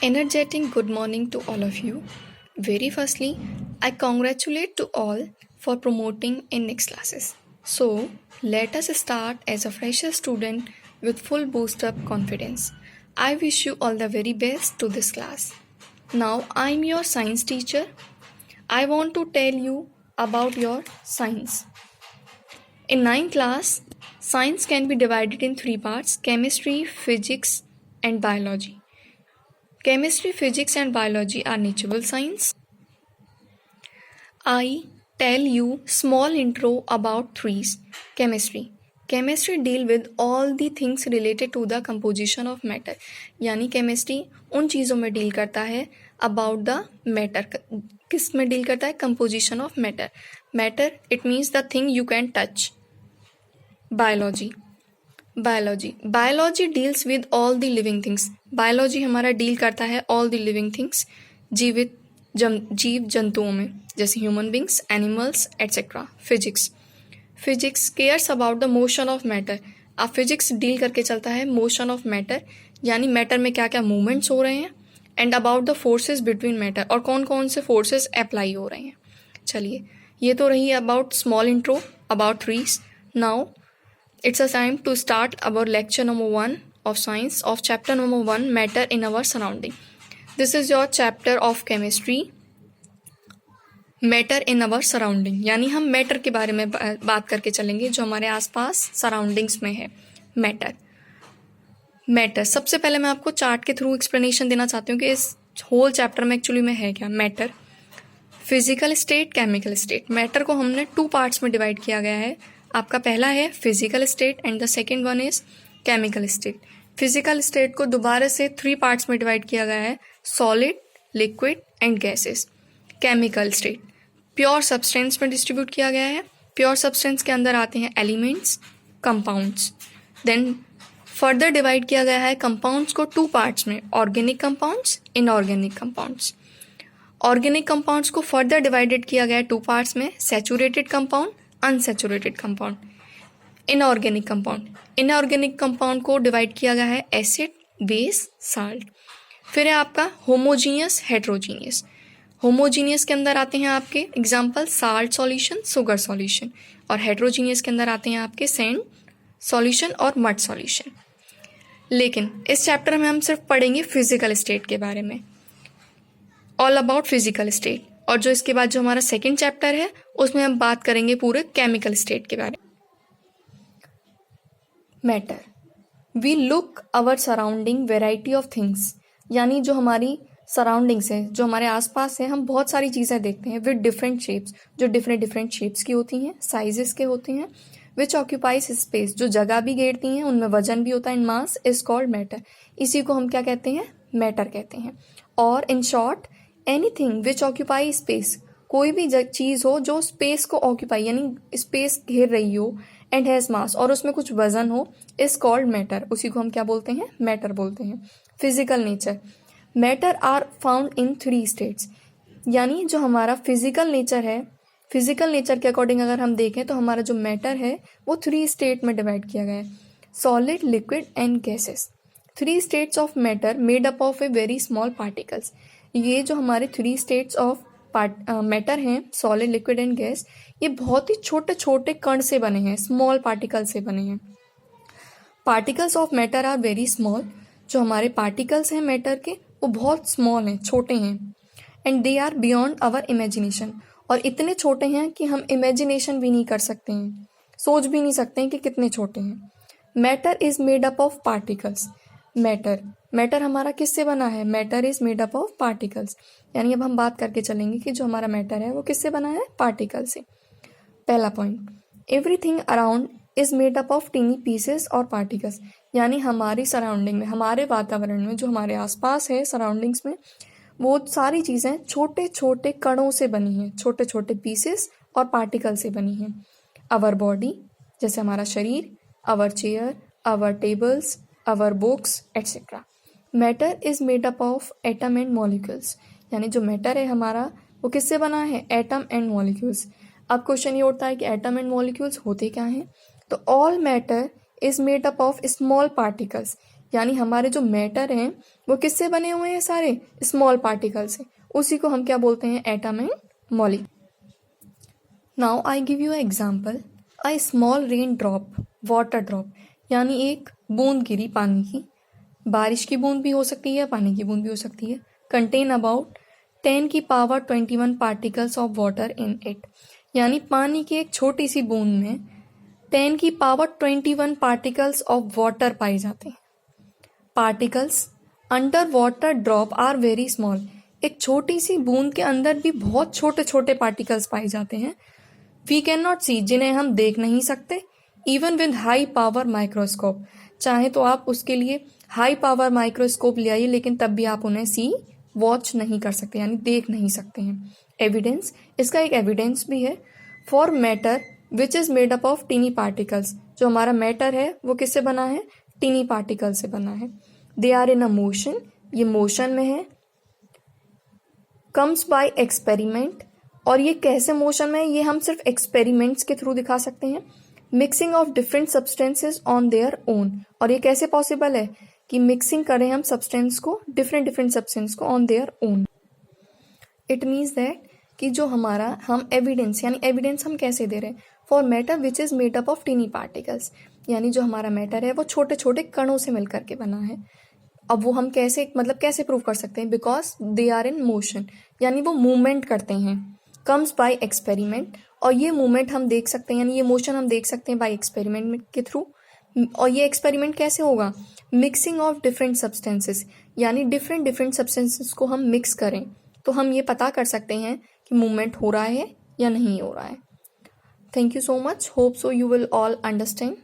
Energetic good morning to all of you. Very firstly, I congratulate to all for promoting in next classes. So, let us start as a fresher student with full boost up confidence. I wish you all the very best to this class. Now, I'm your science teacher. I want to tell you about your science. In 9th class, science can be divided in three parts: chemistry, physics, and biology. Chemistry, physics, and biology are natural science. I tell you small intro about trees. Chemistry. Chemistry deal with all the things related to the composition of matter. यानी chemistry उन चीज़ों में deal करता है about the matter. किस में deal करता है? Composition of matter. Matter it means the thing you can touch. Biology deals with all the living things. Biology हमारा डील करता है all the living things, जीव जंतुओं में, जैसे human beings, animals etcetera. Physics cares about the motion of matter. अब physics deal करके चलता है मोशन ऑफ मैटर, यानी मैटर में क्या क्या मूवमेंट्स हो रहे हैं, and about the forces between matter, और कौन कौन से फोर्सेस अप्लाई हो रहे हैं. चलिए, ये तो रही about small intro about trees. Now it's a time to start our lecture number 1 of science of chapter number 1, matter in our surrounding. This is your chapter of chemistry, matter in our surrounding. यानी हम matter के बारे में बात करके चलेंगे जो हमारे आसपास सराउंडिंग्स में है. मैटर सबसे पहले मैं आपको चार्ट के थ्रू एक्सप्लेनेशन देना चाहती हूँ कि इस होल चैप्टर में एक्चुअली में है क्या. Matter, physical state, chemical state. Matter को हमने 2 पार्ट्स में डिवाइड किया गया है. आपका पहला है physical state and the second one is chemical state. Physical state को दोबारा से 3 पार्ट्स में डिवाइड किया गया है: solid, liquid and gases. Chemical state pure substance में डिस्ट्रीब्यूट किया गया है. प्योर सब्सटेंस के अंदर आते हैं elements, compounds. Then further divide किया गया है कंपाउंड्स को 2 पार्ट्स में: organic compounds, inorganic compounds. Organic compounds को फर्दर डिवाइडेड किया गया है 2 पार्ट्स में: saturated compound, unsaturated compound. Inorganic compound को डिवाइड किया गया है एसिड, बेस, साल्ट. फिर है आपका होमोजीनियस, हेट्रोजीनियस. होमोजीनियस के अंदर आते हैं आपके example salt solution, sugar solution, और हेट्रोजीनियस के अंदर आते हैं आपके सैंड सॉल्यूशन और मड सॉल्यूशन. लेकिन इस चैप्टर में हम सिर्फ पढ़ेंगे फिजिकल स्टेट के बारे में, ऑल अबाउट फिजिकल स्टेट. और जो इसके बाद जो हमारा सेकेंड चैप्टर है उसमें हम बात करेंगे पूरे केमिकल स्टेट के बारे में. Matter, we look our surrounding variety of things. यानी जो हमारी सराउंडिंग्स है, जो हमारे आसपास है, हम बहुत सारी चीज़ें देखते हैं विद डिफरेंट शेप्स, जो डिफरेंट शेप्स की होती हैं, साइजेस के होते हैं. विच ऑक्यूपाइज स्पेस, जो जगह भी घेरती हैं, उनमें वजन भी होता है. इन मास इज कॉल्ड मैटर. इसी को हम क्या कहते हैं? मैटर कहते हैं. और in short anything which occupy space, कोई भी चीज़ हो जो स्पेस को ऑक्यूपाई यानी स्पेस घेर रही हो, एंड हैज मास, और उसमें कुछ वजन हो, इज कॉल्ड मैटर. उसी को हम क्या बोलते हैं? मैटर बोलते हैं. Physical nature, matter are found in 3 states. यानी जो हमारा फिजिकल नेचर है, फिजिकल नेचर के अकॉर्डिंग अगर हम देखें तो हमारा जो मैटर है वो 3 स्टेट में डिवाइड किया गया है: solid, liquid and gases. 3 states of matter made up of a very small particles. ये जो हमारे 3 स्टेट्स ऑफ मैटर हैं, सॉलिड, लिक्विड एंड गैस, ये बहुत ही छोटे छोटे कण से बने हैं, स्मॉल पार्टिकल से बने हैं. Particles of matter are very small. जो हमारे पार्टिकल्स हैं मैटर के वो बहुत स्मॉल हैं, छोटे हैं. And they are beyond our imagination, और इतने छोटे हैं कि हम इमेजिनेशन भी नहीं कर सकते हैं, सोच भी नहीं सकते हैं कि कितने छोटे हैं. Matter is made up of particles. Matter हमारा किससे बना है? Matter is made up of particles. यानी अब हम बात करके चलेंगे कि जो हमारा मैटर है वो किससे बना है? पार्टिकल से. पहला point, everything around is made up of tiny pieces और पार्टिकल्स. यानी हमारी सराउंडिंग में, हमारे वातावरण में, जो हमारे आसपास है सराउंडिंग्स में, वो सारी चीज़ें छोटे छोटे कणों से बनी हैं, छोटे छोटे पीसेस और पार्टिकल से बनी हैं. आवर बॉडी, जैसे हमारा शरीर, our chair, our tables, our books etcetera. Matter is made up of atom and molecules. यानी जो मैटर है हमारा वो किससे बना है? Atom and molecules. अब क्वेश्चन ये उठता है कि एटम एंड मॉलिक्यूल्स होते क्या हैं? तो all matter is made up of small particles. यानी हमारे जो मैटर हैं वो किससे बने हुए हैं, सारे स्मॉल पार्टिकल से। उसी को हम क्या बोलते हैं, atom and molecule. Now I give you example, a small rain drop, water drop, यानी एक बूंद गिरी पानी की, बारिश की बूंद भी हो सकती है, पानी की बूंद भी हो सकती है, contain about 10⁻21 particles of water in it, यानी पानी की एक छोटी सी बूंद में 10⁻21 पार्टिकल्स ऑफ वाटर पाए जाते हैं। Particles under water drop are very small, एक छोटी सी बूंद के अंदर भी बहुत छोटे छोटे पार्टिकल्स पाए जाते हैं। वी कैन नॉट सी, जिन्हें हम देख नहीं सकते, even with high power microscope, चाहे तो आप उसके लिए हाई पावर माइक्रोस्कोप ले आइए, लेकिन तब भी आप उन्हें सी वॉच नहीं कर सकते, यानी देख नहीं सकते हैं। एविडेंस, इसका एक एविडेंस भी है, for matter which is made up of tiny particles, जो हमारा मैटर है वो किससे बना है, टीनी पार्टिकल से बना है। They are in a motion, ये मोशन में है। कम्स बाय एक्सपेरिमेंट, और ये कैसे मोशन में है, ये हम सिर्फ एक्सपेरिमेंट्स के थ्रू दिखा सकते हैं। Mixing of different substances on their own, और ये कैसे पॉसिबल है कि मिक्सिंग करें हम सब्सटेंस को, डिफरेंट डिफरेंट सब्सटेंस को on their own. It means that कि जो हमारा हम एविडेंस, यानी एविडेंस हम कैसे दे रहे हैं, for matter which is made up of tiny particles, यानी जो हमारा मैटर है वो छोटे छोटे कणों से मिलकर के बना है। अब वो हम कैसे, मतलब कैसे प्रूव कर सकते हैं, because they are in motion, यानी वो मूवमेंट करते हैं। कम्स बाय एक्सपेरिमेंट, और ये मूवमेंट हम देख सकते हैं, यानी ये मोशन हम देख सकते हैं बाय एक्सपेरिमेंट के थ्रू। और ये एक्सपेरिमेंट कैसे होगा, मिक्सिंग ऑफ डिफरेंट सब्सटेंसेस, यानी डिफरेंट डिफरेंट सब्सटेंसेस को हम मिक्स करें तो हम ये पता कर सकते हैं कि मूवमेंट हो रहा है या नहीं हो रहा है। Thank you so much, hope so you will all understand.